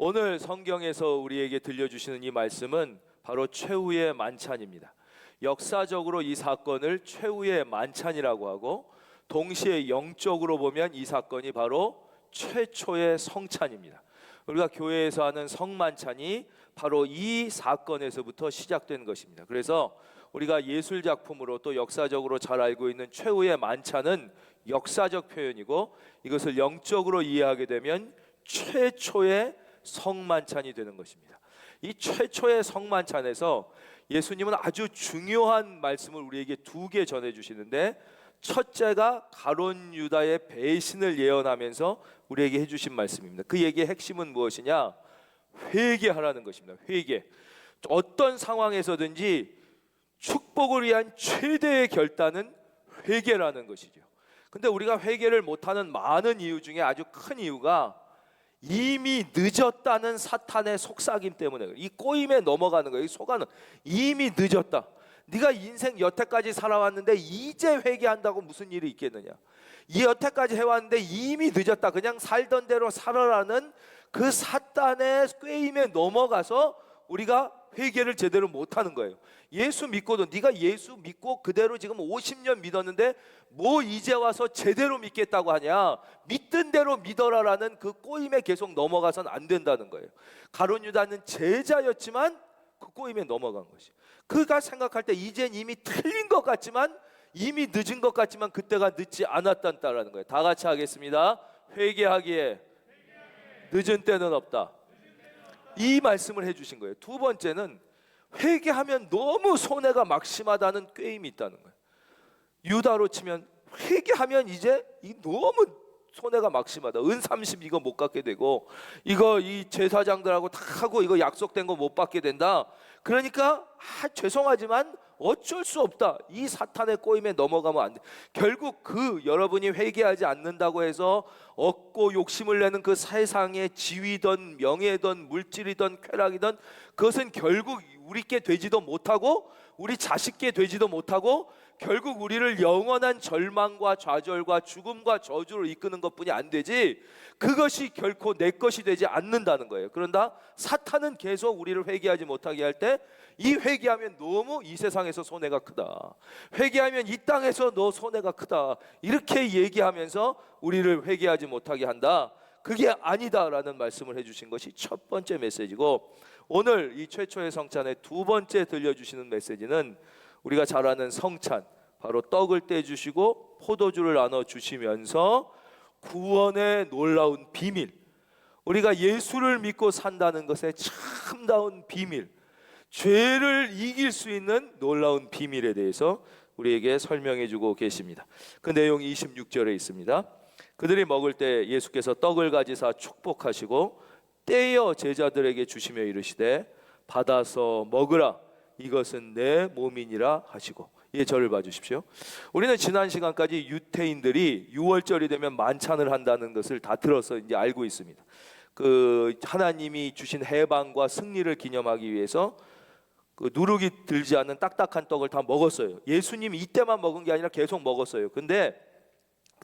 오늘 성경에서 우리에게 들려주시는 이 말씀은 바로 최후의 만찬입니다. 역사적으로 이 사건을 최후의 만찬이라고 하고, 동시에 영적으로 보면 이 사건이 바로 최초의 성찬입니다. 우리가 교회에서 하는 성만찬이 바로 이 사건에서부터 시작된 것입니다. 그래서 우리가 예술작품으로 또 역사적으로 잘 알고 있는 최후의 만찬은 역사적 표현이고, 이것을 영적으로 이해하게 되면 최초의 성만찬이 되는 것입니다. 이 최초의 성만찬에서 예수님은 아주 중요한 말씀을 우리에게 두 개 전해주시는데, 첫째가 가룟 유다의 배신을 예언하면서 우리에게 해주신 말씀입니다. 그 얘기의 핵심은 무엇이냐? 회개하라는 것입니다. 회개. 어떤 상황에서든지 축복을 위한 최대의 결단은 회개라는 것이죠. 근데 우리가 회개를 못하는 많은 이유 중에 아주 큰 이유가 이미 늦었다는 사탄의 속삭임 때문에, 이 꼬임에 넘어가는 거예요. 이 속아는 이미 늦었다. 네가 인생 여태까지 살아왔는데 이제 회개한다고 무슨 일이 있겠느냐. 이 여태까지 해왔는데 이미 늦었다. 그냥 살던 대로 살아라는 그 사탄의 꾀임에 넘어가서 우리가 회개를 제대로 못하는 거예요. 예수 믿고도, 네가 예수 믿고 그대로 지금 50년 믿었는데 뭐 이제 와서 제대로 믿겠다고 하냐. 믿던 대로 믿어라라는 그 꼬임에 계속 넘어가선 안 된다는 거예요. 가룟 유다는 제자였지만 그 꼬임에 넘어간 것이, 그가 생각할 때 이젠 이미 틀린 것 같지만, 이미 늦은 것 같지만 그때가 늦지 않았다는 거예요. 다 같이 하겠습니다. 회개하기에 늦은 때는 없다. 이 말씀을 해주신 거예요. 두 번째는 회개하면 너무 손해가 막심하다는 꾀임이 있다는 거예요. 유다로 치면 회개하면 이제 너무 손해가 막심하다. 은 30 이거 못 갖게 되고, 이거 이 제사장들하고 다 하고 이거 약속된 거 못 받게 된다. 그러니까 죄송하지만 어쩔 수 없다. 이 사탄의 꼬임에 넘어가면 안 돼. 결국 그 여러분이 회개하지 않는다고 해서 얻고 욕심을 내는 그 세상의 지위든 명예든 물질이든 쾌락이든, 그것은 결국 우리께 되지도 못하고 우리 자식께 되지도 못하고 결국 우리를 영원한 절망과 좌절과 죽음과 저주로 이끄는 것뿐이 안 되지, 그것이 결코 내 것이 되지 않는다는 거예요. 그런다 사탄은 계속 우리를 회개하지 못하게 할 때, 이 회개하면 너무 이 세상에서 손해가 크다, 회개하면 이 땅에서 너 손해가 크다, 이렇게 얘기하면서 우리를 회개하지 못하게 한다. 그게 아니다라는 말씀을 해주신 것이 첫 번째 메시지고, 오늘 이 최초의 성찬의 두 번째 들려주시는 메시지는 우리가 잘 아는 성찬, 바로 떡을 떼주시고 포도주를 나눠주시면서 구원의 놀라운 비밀, 우리가 예수를 믿고 산다는 것의 참다운 비밀, 죄를 이길 수 있는 놀라운 비밀에 대해서 우리에게 설명해 주고 계십니다. 그 내용이 26절에 있습니다. 그들이 먹을 때 예수께서 떡을 가지사 축복하시고 떼어 제자들에게 주시며 이르시되 받아서 먹으라, 이것은 내 몸이니라 하시고. 예, 저를 봐주십시오. 우리는 지난 시간까지 유태인들이 6월절이 되면 만찬을 한다는 것을 다 들어서 이제 알고 있습니다. 그 하나님이 주신 해방과 승리를 기념하기 위해서 그 누룩이 들지 않는 딱딱한 떡을 다 먹었어요. 예수님이 이때만 먹은 게 아니라 계속 먹었어요. 근데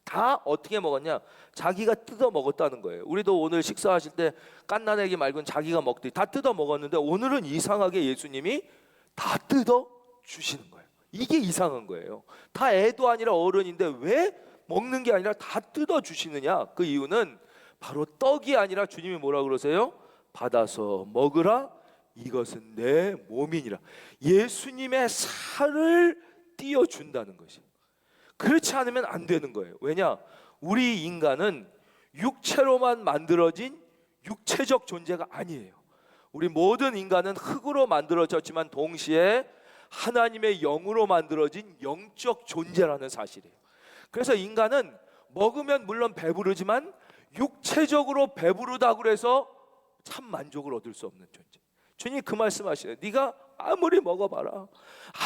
다 어떻게 먹었냐? 자기가 뜯어 먹었다는 거예요. 우리도 오늘 식사하실 때 깐나내기 말고는 자기가 먹듯이 다 뜯어 먹었는데, 오늘은 이상하게 예수님이 다 뜯어 주시는 거예요. 이게 이상한 거예요. 다 애도 아니라 어른인데 왜 먹는 게 아니라 다 뜯어 주시느냐? 그 이유는 바로 떡이 아니라 주님이 뭐라 그러세요? 받아서 먹으라, 이것은 내 몸이니라. 예수님의 살을 띄워준다는 것이. 그렇지 않으면 안 되는 거예요. 왜냐? 우리 인간은 육체로만 만들어진 육체적 존재가 아니에요. 우리 모든 인간은 흙으로 만들어졌지만 동시에 하나님의 영으로 만들어진 영적 존재라는 사실이에요. 그래서 인간은 먹으면 물론 배부르지만 육체적으로 배부르다고 해서 참 만족을 얻을 수 없는 존재. 주님 그 말씀하시네요. 네가 아무리 먹어봐라,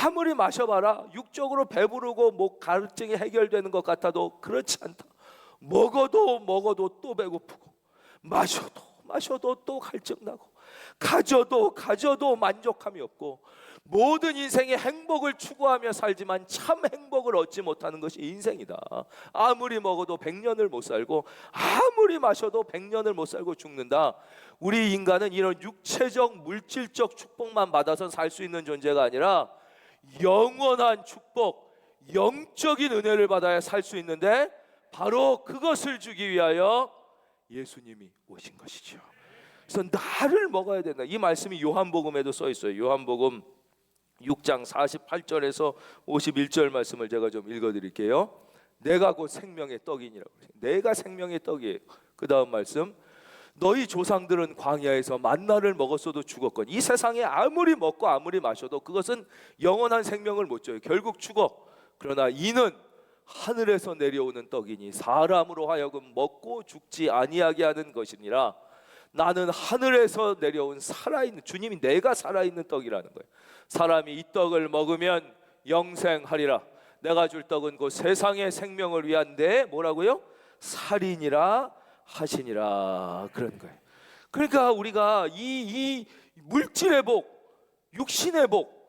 아무리 마셔봐라, 육적으로 배부르고 뭐 갈증이 해결되는 것 같아도 그렇지 않다. 먹어도 또 배고프고, 마셔도 또 갈증나고, 가져도 만족함이 없고, 모든 인생의 행복을 추구하며 살지만 참 행복을 얻지 못하는 것이 인생이다. 아무리 먹어도 100년을 못 살고 아무리 마셔도 100년을 못 살고 죽는다. 우리 인간은 이런 육체적 물질적 축복만 받아서 살 수 있는 존재가 아니라 영원한 축복, 영적인 은혜를 받아야 살 수 있는데 바로 그것을 주기 위하여 예수님이 오신 것이죠. 그래서 나를 먹어야 된다. 이 말씀이 요한복음에도 써 있어요. 요한복음 6장 48절에서 51절 말씀을 제가 좀 읽어드릴게요. 내가 곧 생명의 떡이니라고. 내가 생명의 떡이에요. 그 다음 말씀, 너희 조상들은 광야에서 만나를 먹었어도 죽었거니 이 세상에 아무리 먹고 아무리 마셔도 그것은 영원한 생명을 못 줘요. 결국 죽어. 그러나 이는 하늘에서 내려오는 떡이니 사람으로 하여금 먹고 죽지 아니하게 하는 것이니라. 나는 하늘에서 내려온 살아있는, 주님이 내가 살아있는 떡이라는 거예요. 사람이 이 떡을 먹으면 영생하리라. 내가 줄 떡은 그 세상의 생명을 위한 내 뭐라고요? 살이니라 하시니라. 그런 거예요. 그러니까 우리가 이 물질의 복, 육신의 복,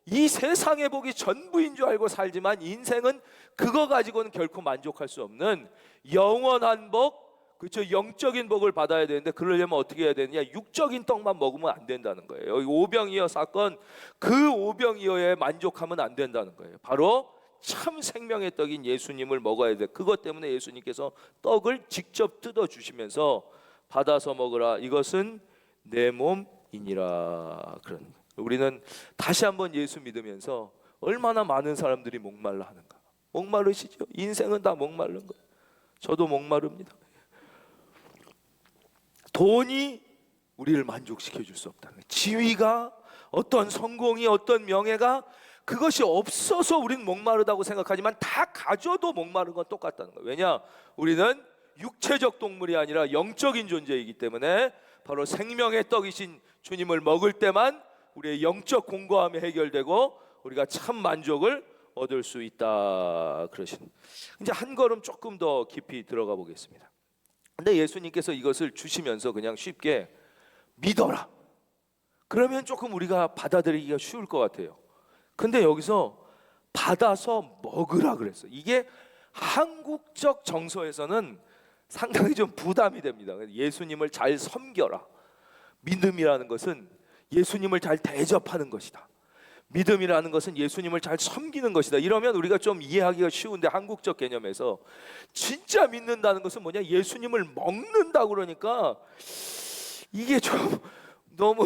이 세상의 복이 전부인 줄 알고 살지만 인생은 그거 가지고는 결코 만족할 수 없는 영원한 복, 그렇죠? 영적인 복을 받아야 되는데 그러려면 어떻게 해야 되느냐? 육적인 떡만 먹으면 안 된다는 거예요. 오병이어 사건, 그 오병이어에 만족하면 안 된다는 거예요. 바로 참 생명의 떡인 예수님을 먹어야 돼. 그것 때문에 예수님께서 떡을 직접 뜯어 주시면서 받아서 먹으라. 이것은 내 몸이니라. 그런 거예요. 우리는 다시 한번 예수 믿으면서 얼마나 많은 사람들이 목말라 하는가. 목마르시죠? 인생은 다 목마른 거예요. 저도 목마릅니다. 돈이 우리를 만족시켜 줄 수 없다는 거예요. 지위가, 어떤 성공이, 어떤 명예가 그것이 없어서 우리는 목마르다고 생각하지만 다 가져도 목마른 건 똑같다는 거예요. 왜냐? 우리는 육체적 동물이 아니라 영적인 존재이기 때문에 바로 생명의 떡이신 주님을 먹을 때만 우리의 영적 공고함이 해결되고 우리가 참 만족을 얻을 수 있다. 그러신. 이제 한 걸음 조금 더 깊이 들어가 보겠습니다. 근데 예수님께서 이것을 주시면서 그냥 쉽게 믿어라. 그러면 조금 우리가 받아들이기가 쉬울 것 같아요. 근데 여기서 받아서 먹으라 그랬어요. 이게 한국적 정서에서는 상당히 좀 부담이 됩니다. 예수님을 잘 섬겨라. 믿음이라는 것은 예수님을 잘 대접하는 것이다. 믿음이라는 것은 예수님을 잘 섬기는 것이다. 이러면 우리가 좀 이해하기가 쉬운데 한국적 개념에서 진짜 믿는다는 것은 뭐냐? 예수님을 먹는다고 그러니까 이게 좀 너무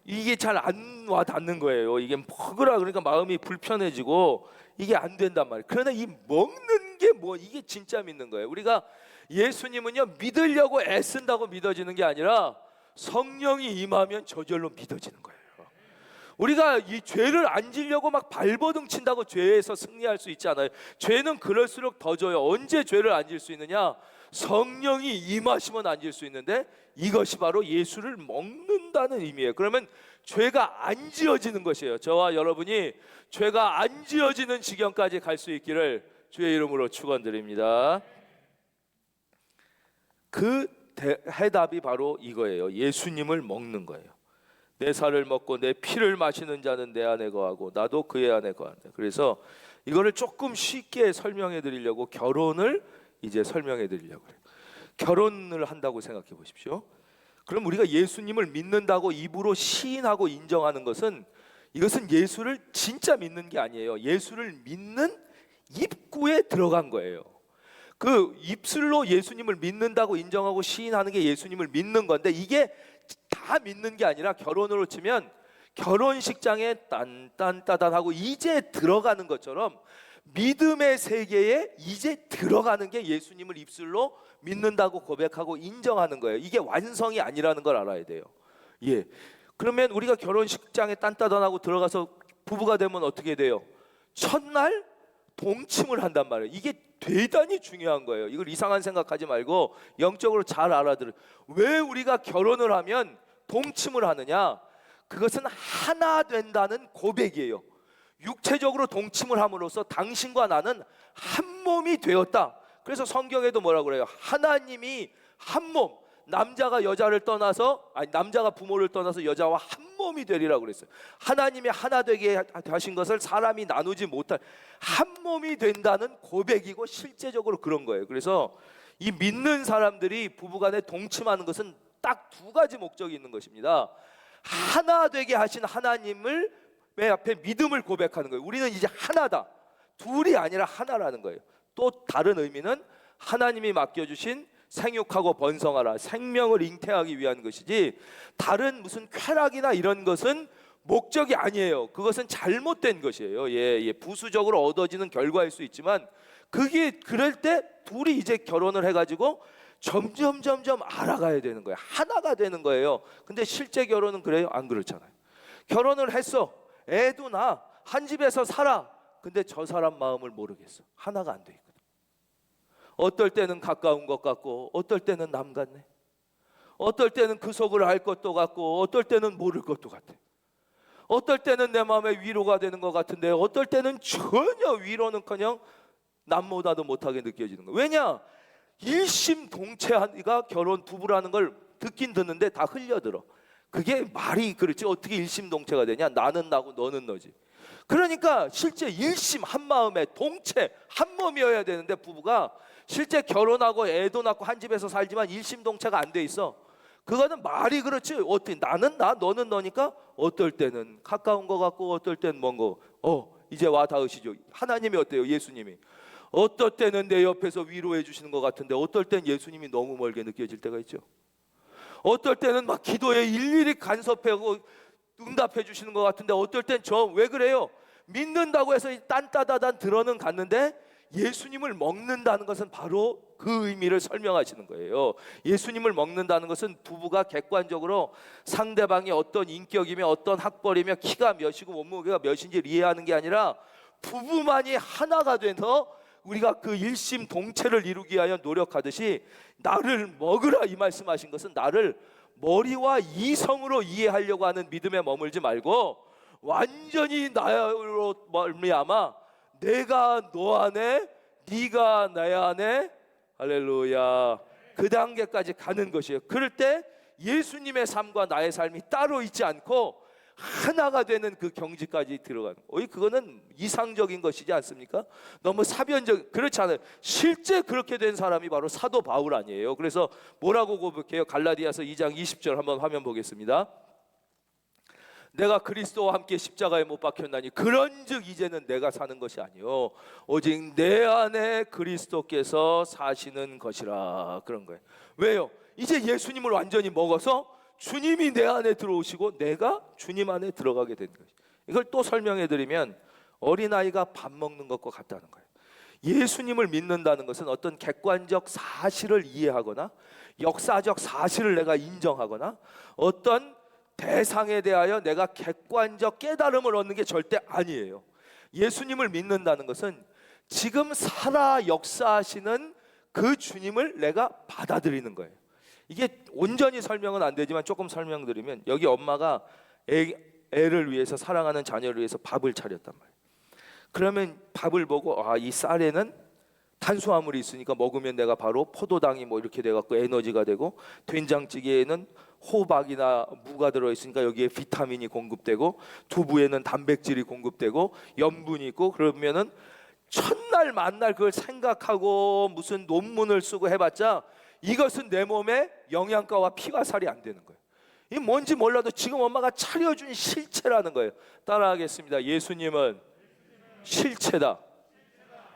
이게 잘 안 와닿는 거예요. 이게 먹으라 그러니까 마음이 불편해지고 이게 안 된단 말이에요. 그러나 이 먹는 게 뭐 이게 진짜 믿는 거예요. 우리가 예수님은요 믿으려고 애쓴다고 믿어지는 게 아니라 성령이 임하면 저절로 믿어지는 거예요. 우리가 이 죄를 안 지려고 막 발버둥 친다고 죄에서 승리할 수 있지 않아요. 죄는 그럴수록 더 져요. 언제 죄를 안 질 수 있느냐? 성령이 임하시면 안 질 수 있는데 이것이 바로 예수를 먹는다는 의미예요. 그러면 죄가 안 지어지는 것이에요. 저와 여러분이 죄가 안 지어지는 지경까지 갈 수 있기를 주의 이름으로 축원드립니다. 그 해답이 바로 이거예요. 예수님을 먹는 거예요. 내 살을 먹고 내 피를 마시는 자는 내 안에 거하고 나도 그의 안에 거한다. 그래서 이거를 조금 쉽게 설명해 드리려고 결혼을 이제 설명해 드리려고 해요. 결혼을 한다고 생각해 보십시오. 그럼 우리가 예수님을 믿는다고 입으로 시인하고 인정하는 것은 이것은 예수를 진짜 믿는 게 아니에요. 예수를 믿는 입구에 들어간 거예요. 그 입술로 예수님을 믿는다고 인정하고 시인하는 게 예수님을 믿는 건데 이게 다 믿는 게 아니라 결혼으로 치면 결혼식장에 딴딴따단하고 이제 들어가는 것처럼 믿음의 세계에 이제 들어가는 게 예수님을 입술로 믿는다고 고백하고 인정하는 거예요. 이게 완성이 아니라는 걸 알아야 돼요. 예. 그러면 우리가 결혼식장에 딴따단하고 들어가서 부부가 되면 어떻게 돼요? 첫날 동침을 한단 말이에요. 이게 대단히 중요한 거예요. 이걸 이상한 생각하지 말고 영적으로 잘 알아들어요. 왜 우리가 결혼을 하면 동침을 하느냐? 그것은 하나 된다는 고백이에요. 육체적으로 동침을 함으로써 당신과 나는 한 몸이 되었다. 그래서 성경에도 뭐라고 그래요? 하나님이 한 몸, 남자가 여자를 떠나서, 아니 남자가 부모를 떠나서 여자와 한 몸이 되리라고 그랬어요. 하나님이 하나 되게 하신 것을 사람이 나누지 못할, 한 몸이 된다는 고백이고 실제적으로 그런 거예요. 그래서 이 믿는 사람들이 부부간에 동침하는 것은 딱 두 가지 목적이 있는 것입니다. 하나 되게 하신 하나님을 왜 앞에 믿음을 고백하는 거예요. 우리는 이제 하나다, 둘이 아니라 하나라는 거예요. 또 다른 의미는 하나님이 맡겨주신 생육하고 번성하라, 생명을 잉태하기 위한 것이지, 다른 무슨 쾌락이나 이런 것은 목적이 아니에요. 그것은 잘못된 것이에요. 부수적으로 얻어지는 결과일 수 있지만, 그게 그럴 때 둘이 이제 결혼을 해가지고 점점 알아가야 되는 거예요. 하나가 되는 거예요. 근데 실제 결혼은 그래요? 안 그렇잖아요. 결혼을 했어, 애도 낳아, 한 집에서 살아. 근데 저 사람 마음을 모르겠어. 하나가 안 돼 있거든. 어떨 때는 가까운 것 같고, 어떨 때는 남 같네. 어떨 때는 그 속을 알 것도 같고, 어떨 때는 모를 것도 같아. 어떨 때는 내 마음에 위로가 되는 것 같은데, 어떨 때는 전혀 위로는커녕 남보다도 못하게 느껴지는 거예요. 왜냐? 일심동체가 결혼 부부라는 걸 듣긴 듣는데 다 흘려들어. 그게 말이 그렇지, 어떻게 일심동체가 되냐? 나는 나고 너는 너지. 그러니까 실제 일심 한마음에 동체 한 몸이어야 되는데, 부부가 실제 결혼하고 애도 낳고 한 집에서 살지만 일심동체가 안 돼 있어. 그거는 말이 그렇지, 어떻게 나는 나 너는 너니까 어떨 때는 가까운 것 같고, 어떨 때는 먼 거. 이제 와 닿으시죠. 하나님이 어때요? 예수님이 어떨 때는 내 옆에서 위로해 주시는 것 같은데, 어떨 땐 예수님이 너무 멀게 느껴질 때가 있죠. 어떨 때는 막 기도에 일일이 간섭하고 응답해 주시는 것 같은데, 어떨 땐 저 왜 그래요? 믿는다고 해서 딴따다단 들어는 갔는데 예수님을 먹는다는 것은 바로 그 의미를 설명하시는 거예요. 예수님을 먹는다는 것은 부부가 객관적으로 상대방이 어떤 인격이며 어떤 학벌이며 키가 몇이고 몸무게가 몇인지를 이해하는 게 아니라, 부부만이 하나가 돼서 우리가 그 일심동체를 이루기 위하여 노력하듯이, 나를 먹으라 이 말씀하신 것은 나를 머리와 이성으로 이해하려고 하는 믿음에 머물지 말고, 완전히 나로 말미암아 내가 너 안에, 네가 내 안에, 할렐루야, 그 단계까지 가는 것이에요. 그럴 때 예수님의 삶과 나의 삶이 따로 있지 않고 하나가 되는 그 경지까지 들어가는 거예요. 그거는 이상적인 것이지 않습니까? 너무 사변적, 그렇지 않아요. 실제 그렇게 된 사람이 바로 사도 바울 아니에요. 그래서 뭐라고 고백해요? 갈라디아서 2장 20절 한번 화면 보겠습니다. 내가 그리스도와 함께 십자가에 못 박혔나니 그런즉 이제는 내가 사는 것이 아니요 오직 내 안에 그리스도께서 사시는 것이라. 그런 거예요. 왜요? 이제 예수님을 완전히 먹어서 주님이 내 안에 들어오시고 내가 주님 안에 들어가게 된 거예요. 이걸 또 설명해 드리면, 어린아이가 밥 먹는 것과 같다는 거예요. 예수님을 믿는다는 것은 어떤 객관적 사실을 이해하거나 역사적 사실을 내가 인정하거나 어떤 대상에 대하여 내가 객관적 깨달음을 얻는 게 절대 아니에요. 예수님을 믿는다는 것은 지금 살아 역사하시는 그 주님을 내가 받아들이는 거예요. 이게 온전히 설명은 안 되지만 조금 설명드리면, 여기 엄마가 애를 위해서, 사랑하는 자녀를 위해서 밥을 차렸단 말이에요. 그러면 밥을 보고, 이 쌀에는 탄수화물이 있으니까 먹으면 내가 바로 포도당이 뭐 이렇게 돼갖고 에너지가 되고, 된장찌개에는 호박이나 무가 들어있으니까 여기에 비타민이 공급되고, 두부에는 단백질이 공급되고 염분이 있고, 그러면은 첫날 만날 그걸 생각하고 무슨 논문을 쓰고 해봤자 이것은 내 몸에 영양가와 피가 살이 안 되는 거예요. 이게 뭔지 몰라도 지금 엄마가 차려준 실체라는 거예요. 따라하겠습니다. 예수님은 실체다.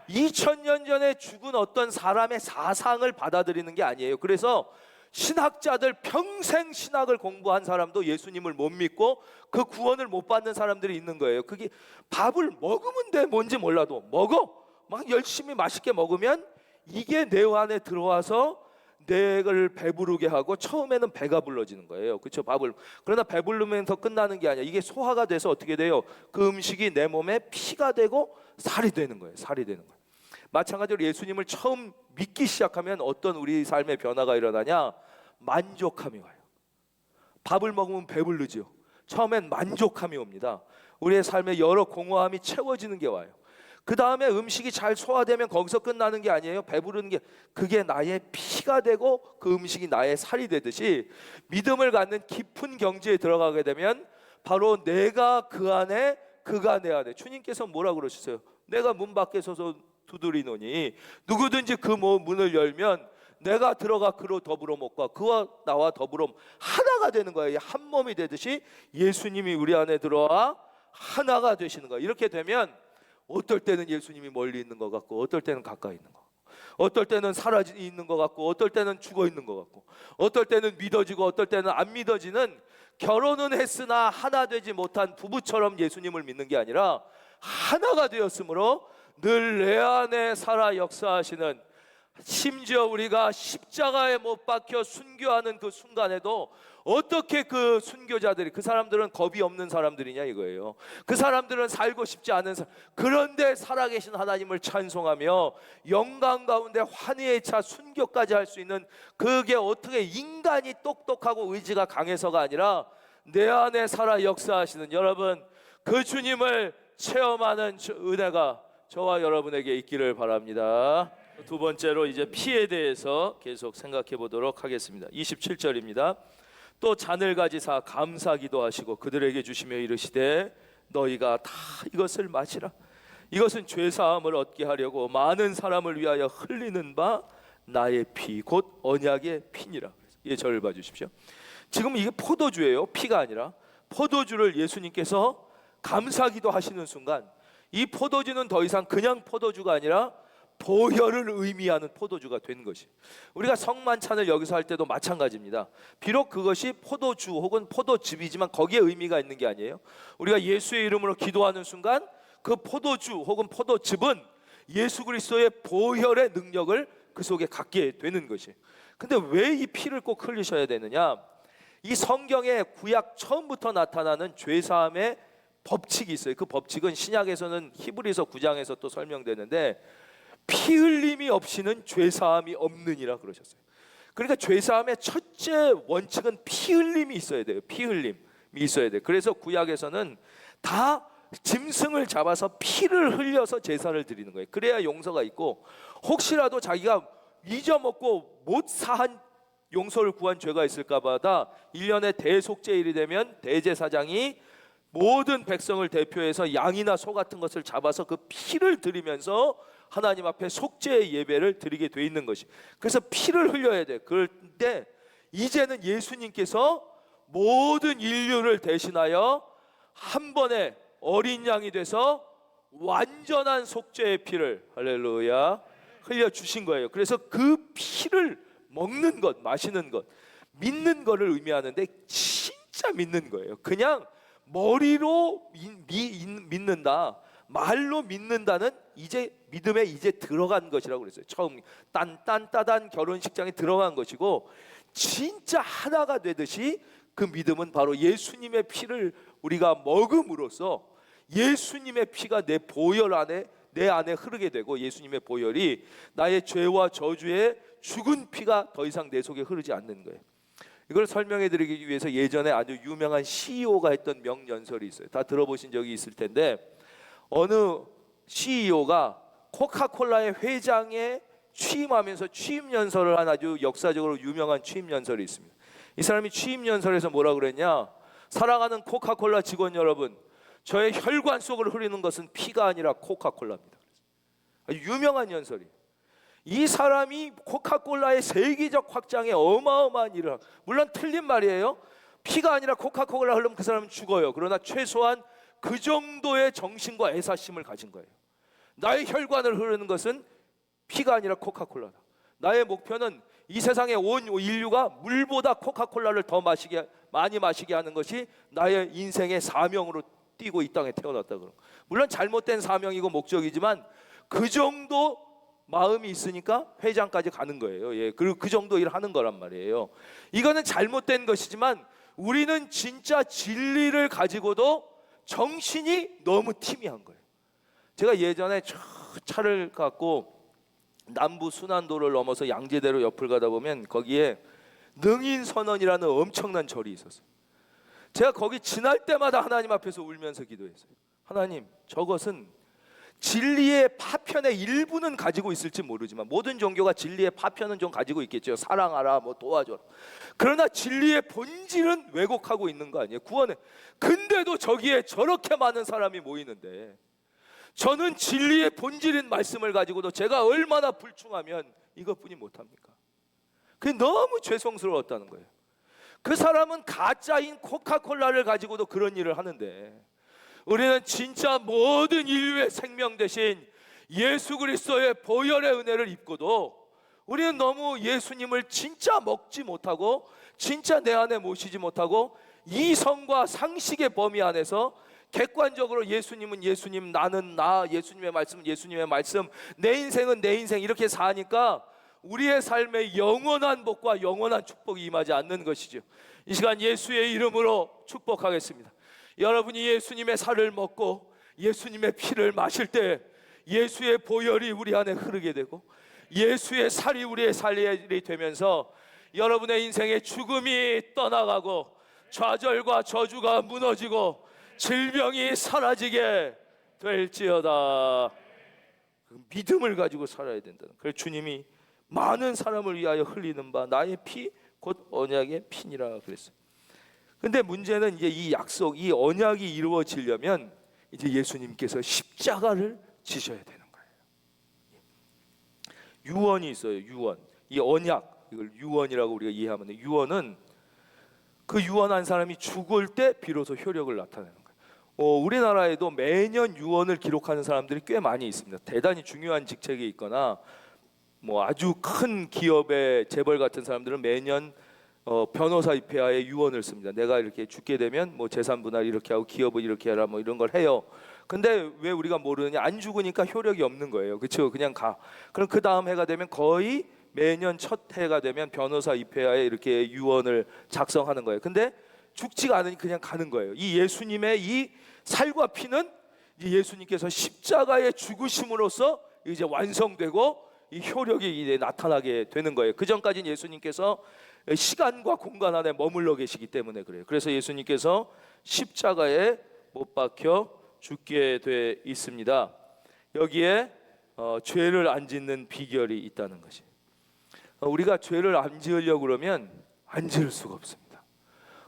2000년 전에 죽은 어떤 사람의 사상을 받아들이는 게 아니에요. 그래서 신학자들, 평생 신학을 공부한 사람도 예수님을 못 믿고 그 구원을 못 받는 사람들이 있는 거예요. 그게 밥을 먹으면 돼. 뭔지 몰라도 먹어. 막 열심히 맛있게 먹으면 이게 내 안에 들어와서 내를 배부르게 하고, 처음에는 배가 불러지는 거예요. 그렇죠? 밥을. 그러나 배부르면서 끝나는 게 아니야. 이게 소화가 돼서 어떻게 돼요? 그 음식이 내 몸에 피가 되고 살이 되는 거예요. 살이 되는 거예요. 마찬가지로 예수님을 처음 믿기 시작하면 어떤 우리 삶의 변화가 일어나냐? 만족함이 와요. 밥을 먹으면 배부르죠. 처음엔 만족함이 옵니다. 우리의 삶에 여러 공허함이 채워지는 게 와요. 그 다음에 음식이 잘 소화되면 거기서 끝나는 게 아니에요. 배부르는 게, 그게 나의 피가 되고 그 음식이 나의 살이 되듯이, 믿음을 갖는 깊은 경지에 들어가게 되면 바로 내가 그 안에, 그가 내 안에. 주님께서 뭐라 그러셨어요? 내가 문 밖에 서서 두드리노니 누구든지 그 문을 열면 내가 들어가 그로 더불어 먹고 그와 나와 더불어 하나가 되는 거예요. 한 몸이 되듯이 예수님이 우리 안에 들어와 하나가 되시는 거예요. 이렇게 되면 어떨 때는 예수님이 멀리 있는 것 같고, 어떨 때는 가까이 있는 것 같고, 어떨 때는 사라져 있는 것 같고, 어떨 때는 죽어 있는 것 같고, 어떨 때는 믿어지고 어떨 때는 안 믿어지는, 결혼은 했으나 하나 되지 못한 부부처럼 예수님을 믿는 게 아니라 하나가 되었으므로 늘 내 안에 살아 역사하시는, 심지어 우리가 십자가에 못 박혀 순교하는 그 순간에도 어떻게 그 순교자들이, 그 사람들은 겁이 없는 사람들이냐 이거예요. 그 사람들은 살고 싶지 않은 사람, 그런데 살아계신 하나님을 찬송하며 영광 가운데 환희에 차 순교까지 할 수 있는, 그게 어떻게 인간이 똑똑하고 의지가 강해서가 아니라 내 안에 살아 역사하시는, 여러분 그 주님을 체험하는 은혜가 저와 여러분에게 있기를 바랍니다. 두 번째로 이제 피에 대해서 계속 생각해 보도록 하겠습니다. 27절입니다. 또 잔을 가지사 감사 기도하시고 그들에게 주시며 이르시되 너희가 다 이것을 마시라. 이것은 죄 사함을 얻게 하려고 많은 사람을 위하여 흘리는 바 나의 피 곧 언약의 피니라. 이 절을 봐 주십시오. 지금 이게 포도주예요. 피가 아니라. 포도주를 예수님께서 감사 기도하시는 순간 이 포도주는 더 이상 그냥 포도주가 아니라 보혈을 의미하는 포도주가 된 것이. 우리가 성만찬을 여기서 할 때도 마찬가지입니다. 비록 그것이 포도주 혹은 포도즙이지만 거기에 의미가 있는 게 아니에요. 우리가 예수의 이름으로 기도하는 순간 그 포도주 혹은 포도즙은 예수 그리스도의 보혈의 능력을 그 속에 갖게 되는 것이. 근데 왜 이 피를 꼭 흘리셔야 되느냐? 이 성경에 구약 처음부터 나타나는 죄사함의 법칙이 있어요. 그 법칙은 신약에서는 히브리서 9장에서 또 설명되는데, 피 흘림이 없이는 죄사함이 없느니라 그러셨어요. 그러니까 죄사함의 첫째 원칙은 피 흘림이 있어야 돼요. 피 흘림이 있어야 돼요. 그래서 구약에서는 다 짐승을 잡아서 피를 흘려서 제사를 드리는 거예요. 그래야 용서가 있고, 혹시라도 자기가 잊어먹고 못 사한 용서를 구한 죄가 있을까 봐다 1년에 대속죄일이 되면 대제사장이 모든 백성을 대표해서 양이나 소 같은 것을 잡아서 그 피를 드리면서 하나님 앞에 속죄의 예배를 드리게 돼 있는 것이. 그래서 피를 흘려야 돼. 그런데 이제는 예수님께서 모든 인류를 대신하여 한 번에 어린 양이 돼서 완전한 속죄의 피를, 할렐루야, 흘려 주신 거예요. 그래서 그 피를 먹는 것, 마시는 것, 믿는 것을 의미하는데 진짜 믿는 거예요. 그냥 머리로 믿는다, 말로 믿는다는 이제 믿음에 이제 들어간 것이라고 그랬어요. 처음 딴딴따단 결혼식장에 들어간 것이고, 진짜 하나가 되듯이 그 믿음은 바로 예수님의 피를 우리가 먹음으로써 예수님의 피가 내 보혈 안에, 내 안에 흐르게 되고, 예수님의 보혈이 나의 죄와 저주의 죽은 피가 더 이상 내 속에 흐르지 않는 거예요. 이걸 설명해 드리기 위해서 예전에 아주 유명한 CEO가 했던 명연설이 있어요. 다 들어보신 적이 있을 텐데, 어느 CEO가 코카콜라의 회장에 취임하면서 취임연설을 한 아주 역사적으로 유명한 취임연설이 있습니다. 이 사람이 취임연설에서 뭐라 그랬냐? 사랑하는 코카콜라 직원 여러분, 저의 혈관 속으로 흐르는 것은 피가 아니라 코카콜라입니다. 아주 유명한 연설이. 이 사람이 코카콜라의 세계적 확장에 어마어마한 일을 하고, 물론 틀린 말이에요. 피가 아니라 코카콜라 흐르면 그 사람은 죽어요. 그러나 최소한 그 정도의 정신과 애사심을 가진 거예요. 나의 혈관을 흐르는 것은 피가 아니라 코카콜라다. 나의 목표는 이 세상의 온 인류가 물보다 코카콜라를 더 많이 마시게 하는 것이 나의 인생의 사명으로 뛰고 이 땅에 태어났다. 물론 잘못된 사명이고 목적이지만 그 정도 마음이 있으니까 회장까지 가는 거예요. 예, 그리고 그 정도 일을 하는 거란 말이에요. 이거는 잘못된 것이지만 우리는 진짜 진리를 가지고도 정신이 너무 티미한 거예요. 제가 예전에 차를 갖고 남부 순환도를 넘어서 양재대로 옆을 가다 보면 거기에 능인선언이라는 엄청난 절이 있었어요. 제가 거기 지날 때마다 하나님 앞에서 울면서 기도했어요. 하나님, 저것은 진리의 파편의 일부는 가지고 있을지 모르지만, 모든 종교가 진리의 파편은 좀 가지고 있겠죠. 사랑하라, 뭐 도와줘라. 그러나 진리의 본질은 왜곡하고 있는 거 아니에요? 구원에. 근데도 저기에 저렇게 많은 사람이 모이는데, 저는 진리의 본질인 말씀을 가지고도 제가 얼마나 불충하면 이것뿐이 못합니까? 그게 너무 죄송스러웠다는 거예요. 그 사람은 가짜인 코카콜라를 가지고도 그런 일을 하는데, 우리는 진짜 모든 인류의 생명 대신 예수 그리스도의 보혈의 은혜를 입고도 우리는 너무 예수님을 진짜 먹지 못하고 진짜 내 안에 모시지 못하고 이성과 상식의 범위 안에서 객관적으로 예수님은 예수님, 나는 나, 예수님의 말씀은 예수님의 말씀, 내 인생은 내 인생 이렇게 사니까 우리의 삶에 영원한 복과 영원한 축복이 임하지 않는 것이죠. 이 시간 예수의 이름으로 축복하겠습니다. 여러분이 예수님의 살을 먹고 예수님의 피를 마실 때 예수의 보혈이 우리 안에 흐르게 되고 예수의 살이 우리의 살이 되면서 여러분의 인생의 죽음이 떠나가고 좌절과 저주가 무너지고 질병이 사라지게 될지어다. 믿음을 가지고 살아야 된다. 그래서 주님이 많은 사람을 위하여 흘리는 바 나의 피 곧 언약의 피니라 그랬어요. 근데 문제는 이제 이 약속, 이 언약이 이루어지려면 이제 예수님께서 십자가를 지셔야 되는 거예요. 유언이 있어요. 유언. 이 언약, 이걸 유언이라고 우리가 이해하면 돼요. 유언은 그 유언한 사람이 죽을 때 비로소 효력을 나타내는 거예요. 우리나라에도 매년 유언을 기록하는 사람들이 꽤 많이 있습니다. 대단히 중요한 직책에 있거나 뭐 아주 큰 기업의 재벌 같은 사람들은 매년 변호사 입회하에 유언을 씁니다. 내가 이렇게 죽게 되면 뭐 재산 분할 이렇게 하고 기업을 이렇게 해라 뭐 이런 걸 해요. 근데 왜 우리가 모르느냐? 안 죽으니까 효력이 없는 거예요. 그렇죠? 그냥 가. 그럼 그 다음 해가 되면 거의 매년 첫 해가 되면 변호사 입회하에 이렇게 유언을 작성하는 거예요. 근데 죽지가 않으니 그냥 가는 거예요. 이 예수님의 이 살과 피는 예수님께서 십자가에 죽으심으로써 이제 완성되고 이 효력이 이제 나타나게 되는 거예요. 그 전까지는 예수님께서 시간과 공간 안에 머물러 계시기 때문에 그래요. 그래서 예수님께서 십자가에 못 박혀 죽게 돼 있습니다. 여기에 죄를 안 짓는 비결이 있다는 것이. 우리가 죄를 안 지으려고 그러면 안 지을 수가 없습니다.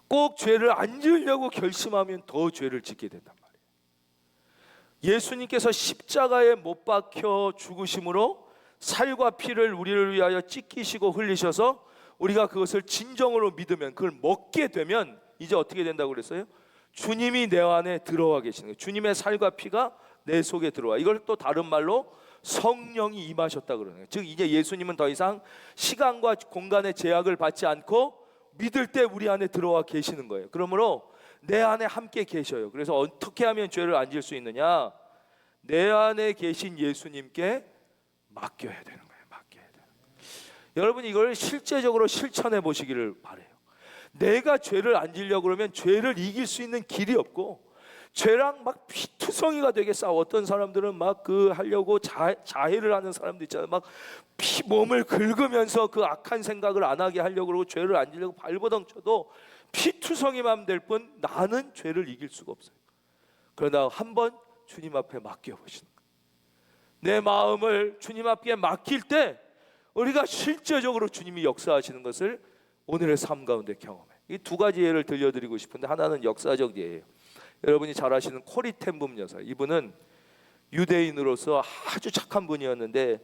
꼭 죄를 안 지으려고 결심하면 더 죄를 짓게 된단 말이에요. 예수님께서 십자가에 못 박혀 죽으심으로 살과 피를 우리를 위하여 찢기시고 흘리셔서 우리가 그것을 진정으로 믿으면, 그걸 먹게 되면 이제 어떻게 된다고 그랬어요? 주님이 내 안에 들어와 계시는 거예요. 주님의 살과 피가 내 속에 들어와. 이걸 또 다른 말로 성령이 임하셨다 그러는 거예요. 즉 이제 예수님은 더 이상 시간과 공간의 제약을 받지 않고 믿을 때 우리 안에 들어와 계시는 거예요. 그러므로 내 안에 함께 계셔요. 그래서 어떻게 하면 죄를 안 질 수 있느냐? 내 안에 계신 예수님께 맡겨야 되는 거예요. 맡겨야 돼요. 여러분 이걸 실제적으로 실천해 보시기를 바래요. 내가 죄를 안 지려고 그러면 죄를 이길 수 있는 길이 없고 죄랑 막 피투성이가 되게 싸워. 어떤 사람들은 막 그 하려고 자해를 하는 사람도 있잖아요. 막 몸을 긁으면서 그 악한 생각을 안 하게 하려고 그러고 죄를 안 지려고 발버둥 쳐도 피투성이만 될 뿐 나는 죄를 이길 수가 없어요. 그러나 한번 주님 앞에 맡겨 보시는 거예요. 내 마음을 주님 앞에 맡길 때 우리가 실제적으로 주님이 역사하시는 것을 오늘의 삶 가운데 경험해. 이 두 가지 예를 들려드리고 싶은데, 하나는 역사적 예예요. 여러분이 잘 아시는 코리 텐붐 여사, 이분은 유대인으로서 아주 착한 분이었는데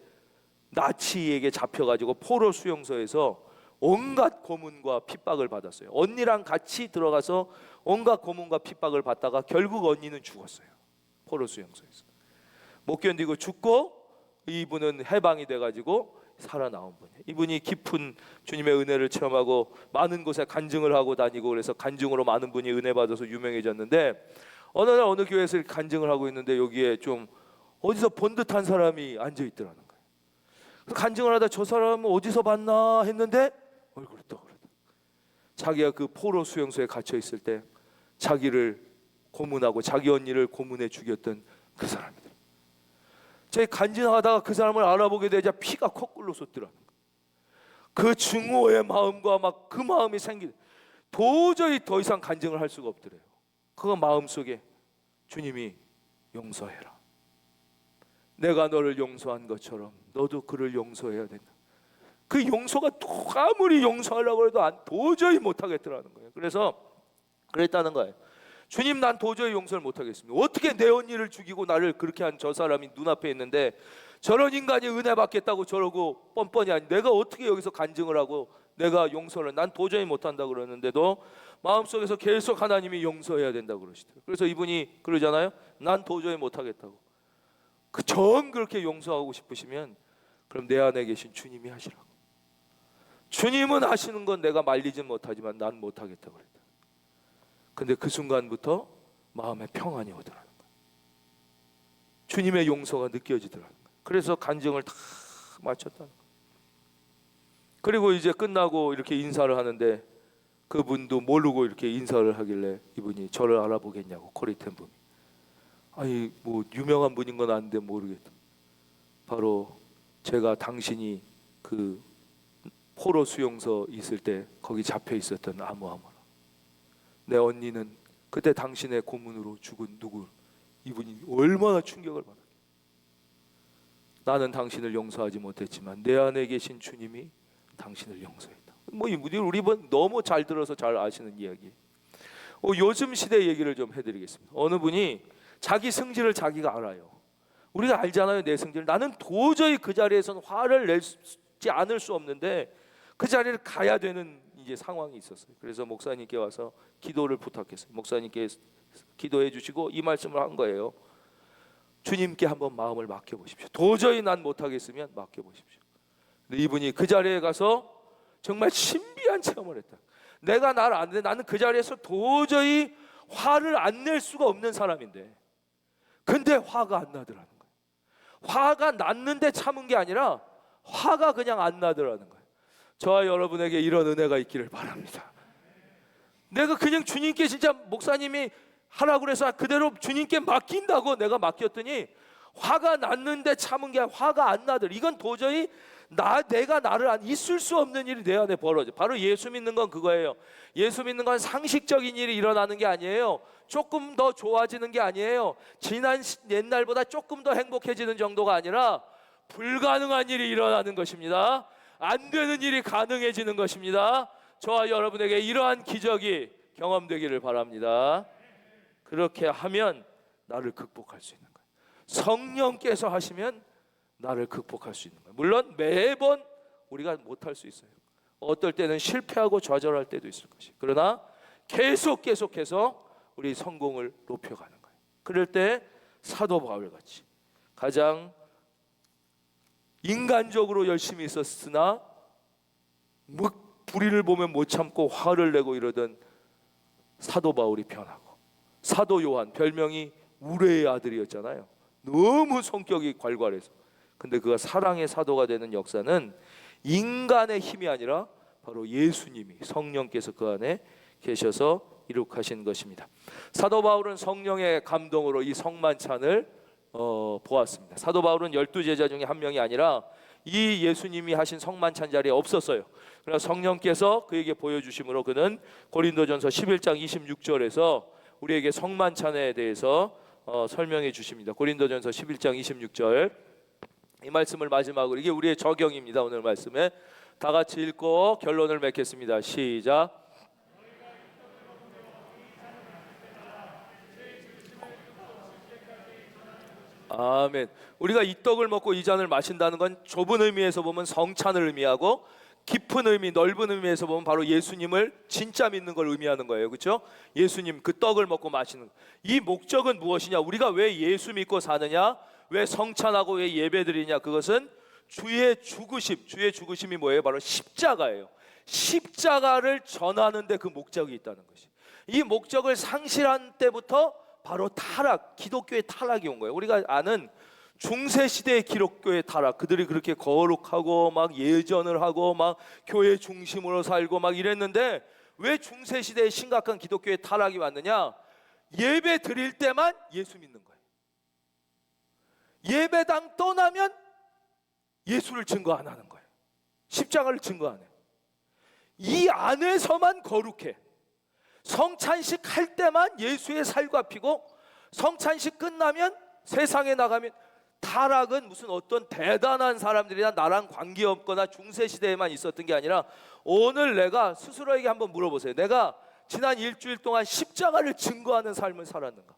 나치에게 잡혀가지고 포로 수용소에서 온갖 고문과 핍박을 받았어요. 언니랑 같이 들어가서 온갖 고문과 핍박을 받다가 결국 언니는 죽었어요. 포로 수용소에서 못 견디고 죽고, 이분은 해방이 돼가지고 살아나온 분이에요. 이분이 깊은 주님의 은혜를 체험하고 많은 곳에 간증을 하고 다니고, 그래서 간증으로 많은 분이 은혜 받아서 유명해졌는데, 어느 날 어느 교회에서 간증을 하고 있는데 여기에 좀 어디서 본 듯한 사람이 앉아 있더라는 거예요. 그래서 간증을 하다 저 사람은 어디서 봤나 했는데 얼굴이 떠오르다. 자기가 그 포로 수용소에 갇혀 있을 때 자기를 고문하고 자기 언니를 고문해 죽였던 그 사람이다. 제가 간증하다가 그 사람을 알아보게 되자 피가 코끝로 솟더라는 거예요. 그 증오의 마음과 막 그 마음이 도저히 더 이상 간증을 할 수가 없더래요. 그 마음속에 주님이 용서해라. 내가 너를 용서한 것처럼 너도 그를 용서해야 된다. 그 용서가 또 아무리 용서하려고 해도 도저히 못하겠더라는 거예요. 그래서 그랬다는 거예요. 주님, 난 도저히 용서를 못하겠습니다. 어떻게 내 언니를 죽이고 나를 그렇게 한 저 사람이 눈앞에 있는데 저런 인간이 은혜 받겠다고 저러고 뻔뻔히 아니, 내가 어떻게 여기서 간증을 하고 내가 용서를, 난 도저히 못한다 그러는데도 마음속에서 계속 하나님이 용서해야 된다고 그러시더라고요. 그래서 이분이 그러잖아요. 난 도저히 못하겠다고. 전 그렇게 용서하고 싶으시면 그럼 내 안에 계신 주님이 하시라고. 주님은 하시는 건 내가 말리진 못하지만 난 못하겠다고 그랬다. 근데 그 순간부터 마음에 평안이 오더라는 거예요. 주님의 용서가 느껴지더라는 거예요. 그래서 간증을 다 마쳤다는 거예요. 그리고 이제 끝나고 이렇게 인사를 하는데 그분도 모르고 이렇게 인사를 하길래 이분이 저를 알아보겠냐고, 코리텐 분이. 아니 뭐 유명한 분인 건 아는데 모르겠다. 바로 제가 당신이 그 포로 수용소 있을 때 거기 잡혀 있었던 아무아무라. 내 언니는 그때 당신의 고문으로 죽은 누구. 이분이 얼마나 충격을 받았겠어요. 나는 당신을 용서하지 못했지만 내 안에 계신 주님이 당신을 용서했다. 뭐 우리 너무 잘 들어서 잘 아시는 이야기. 요즘 시대 얘기를 좀 해드리겠습니다. 어느 분이 자기 승질을 자기가 알아요. 우리가 알잖아요, 내 승질. 나는 도저히 그 자리에서는 화를 내지 않을 수 없는데 그 자리를 가야 되는 이제 상황이 있었어요. 그래서 목사님께 와서 기도를 부탁했어요. 목사님께 기도해 주시고 이 말씀을 한 거예요. 주님께 한번 마음을 맡겨보십시오. 도저히 난 못하겠으면 맡겨보십시오. 근데 이분이 그 자리에 가서 정말 신비한 체험을 했다. 내가 나를 아는데 나는 그 자리에서 도저히 화를 안 낼 수가 없는 사람인데 근데 화가 안 나더라는 거예요. 화가 났는데 참은 게 아니라 화가 그냥 안 나더라는 거예요. 저와 여러분에게 이런 은혜가 있기를 바랍니다. 내가 그냥 주님께 진짜 목사님이 하라고 그래서 그대로 주님께 맡긴다고 내가 맡겼더니 화가 났는데 참은 게 화가 안 나더라. 이건 도저히 내가 나를 안 있을 수 없는 일이 내 안에 벌어져. 바로 예수 믿는 건 그거예요. 예수 믿는 건 상식적인 일이 일어나는 게 아니에요. 조금 더 좋아지는 게 아니에요. 지난 옛날보다 조금 더 행복해지는 정도가 아니라 불가능한 일이 일어나는 것입니다. 안 되는 일이 가능해지는 것입니다. 저와 여러분에게 이러한 기적이 경험되기를 바랍니다. 그렇게 하면 나를 극복할 수 있는 거예요. 성령께서 하시면 나를 극복할 수 있는 거예요. 물론 매번 우리가 못할 수 있어요. 어떨 때는 실패하고 좌절할 때도 있을 것이에요. 그러나 계속해서 우리 성공을 높여가는 거예요. 그럴 때 사도 바울같이 가장 인간적으로 열심히 있었으나 불의를 보면 못 참고 화를 내고 이러던 사도 바울이 변하고, 사도 요한 별명이 우레의 아들이었잖아요. 너무 성격이 괄괄해서. 근데 그가 사랑의 사도가 되는 역사는 인간의 힘이 아니라 바로 예수님이, 성령께서 그 안에 계셔서 이룩하신 것입니다. 사도 바울은 성령의 감동으로 이 성만찬을 보았습니다. 사도 바울은 12제자 중에 한 명이 아니라 이 예수님이 하신 성만찬 자리에 없었어요. 그러나 성령께서 그에게 보여주심으로 그는 고린도전서 11장 26절에서 우리에게 성만찬에 대해서 설명해 주십니다. 고린도전서 11장 26절, 이 말씀을 마지막으로, 이게 우리의 적용입니다. 오늘 말씀에 다 같이 읽고 결론을 맺겠습니다. 시작. 아멘. 우리가 이 떡을 먹고 이 잔을 마신다는 건 좁은 의미에서 보면 성찬을 의미하고, 깊은 의미, 넓은 의미에서 보면 바로 예수님을 진짜 믿는 걸 의미하는 거예요. 그렇죠? 예수님 그 떡을 먹고 마시는 이 목적은 무엇이냐? 우리가 왜 예수 믿고 사느냐? 왜 성찬하고 왜 예배드리냐? 그것은 주의 죽으심. 주의 죽으심이 뭐예요? 바로 십자가예요. 십자가를 전하는 데 그 목적이 있다는 것이. 이 목적을 상실한 때부터 바로 타락, 기독교의 타락이 온 거예요. 우리가 아는 중세시대의 기독교의 타락, 그들이 그렇게 거룩하고 막 예전을 하고 막 교회 중심으로 살고 막 이랬는데 왜 중세시대에 심각한 기독교의 타락이 왔느냐? 예배 드릴 때만 예수 믿는 거예요. 예배당 떠나면 예수를 증거 안 하는 거예요. 십자가를 증거 안 해요. 이 안에서만 거룩해. 성찬식 할 때만 예수의 살과 피고, 성찬식 끝나면 세상에 나가면 타락은 무슨 어떤 대단한 사람들이나 나랑 관계없거나 중세시대에만 있었던 게 아니라 오늘 내가 스스로에게 한번 물어보세요. 내가 지난 일주일 동안 십자가를 증거하는 삶을 살았는가?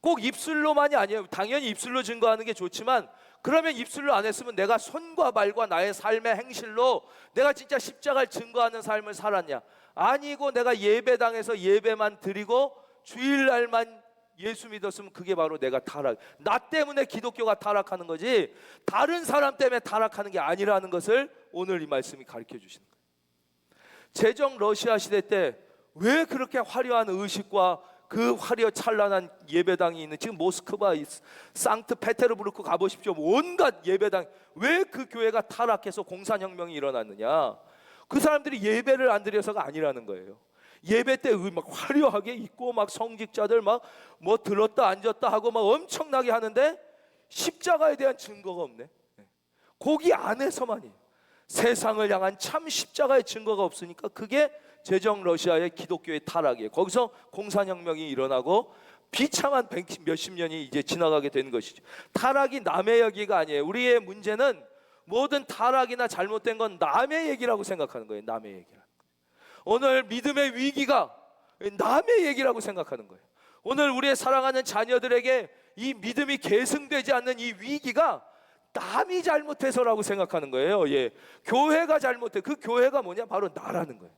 꼭 입술로만이 아니에요. 당연히 입술로 증거하는 게 좋지만, 그러면 입술로 안 했으면 내가 손과 발과 나의 삶의 행실로 내가 진짜 십자가를 증거하는 삶을 살았냐? 아니고 내가 예배당에서 예배만 드리고 주일날만 예수 믿었으면 그게 바로 내가 타락, 나 때문에 기독교가 타락하는 거지 다른 사람 때문에 타락하는 게 아니라는 것을 오늘 이 말씀이 가르쳐 주시는 거예요. 제정 러시아 시대 때 왜 그렇게 화려한 의식과 그 화려 찬란한 예배당이 있는, 지금 모스크바, 상트페테르부르크 가보십시오. 온갖 예배당, 왜 그 교회가 타락해서 공산혁명이 일어났느냐? 그 사람들이 예배를 안 드려서가 아니라는 거예요. 예배 때 막 화려하게 입고 막 성직자들 막 뭐 들었다 앉았다 하고 막 엄청나게 하는데 십자가에 대한 증거가 없네. 거기 안에서만이에요. 세상을 향한 참 십자가의 증거가 없으니까 그게 제정 러시아의 기독교의 타락이에요. 거기서 공산혁명이 일어나고 비참한 몇십 년이 이제 지나가게 된 것이죠. 타락이 남의 얘기가 아니에요. 우리의 문제는 모든 타락이나 잘못된 건 남의 얘기라고 생각하는 거예요. 남의 얘기라. 오늘 믿음의 위기가 남의 얘기라고 생각하는 거예요. 오늘 우리의 사랑하는 자녀들에게 이 믿음이 계승되지 않는 이 위기가 남이 잘못해서라고 생각하는 거예요. 예, 교회가 잘못해. 그 교회가 뭐냐? 바로 나라는 거예요.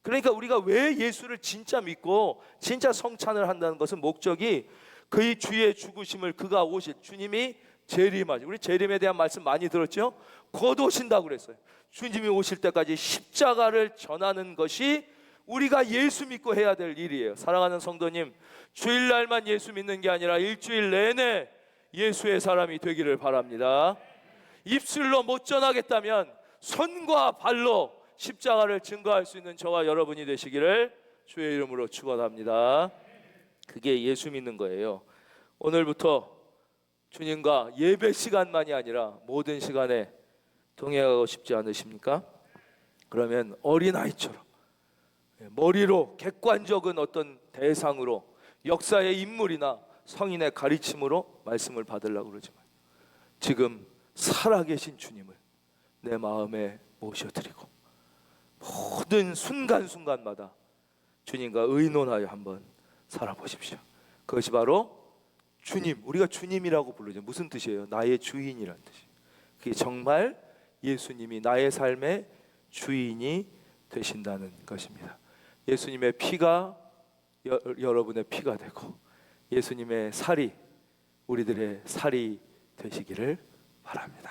그러니까 우리가 왜 예수를 진짜 믿고 진짜 성찬을 한다는 것은 목적이 그의 주의 죽으심을, 그가 오실, 주님이 재림하죠. 우리 재림에 대한 말씀 많이 들었죠? 곧 오신다고 그랬어요. 주님이 오실 때까지 십자가를 전하는 것이 우리가 예수 믿고 해야 될 일이에요. 사랑하는 성도님, 주일날만 예수 믿는 게 아니라 일주일 내내 예수의 사람이 되기를 바랍니다. 입술로 못 전하겠다면 손과 발로 십자가를 증거할 수 있는 저와 여러분이 되시기를 주의 이름으로 축원합니다. 그게 예수 믿는 거예요. 오늘부터 주님과 예배 시간만이 아니라 모든 시간에 동행하고 싶지 않으십니까? 그러면 어린아이처럼 머리로 객관적인 어떤 대상으로 역사의 인물이나 성인의 가르침으로 말씀을 받으려고 그러지만, 지금 살아계신 주님을 내 마음에 모셔드리고 모든 순간순간마다 주님과 의논하여 한번 살아보십시오. 그것이 바로 주님, 우리가 주님이라고 부르죠. 무슨 뜻이에요? 나의 주인이라는 뜻이에요. 그게 정말 예수님이 나의 삶의 주인이 되신다는 것입니다. 예수님의 피가 여러분의 피가 되고 예수님의 살이 우리들의 살이 되시기를 바랍니다.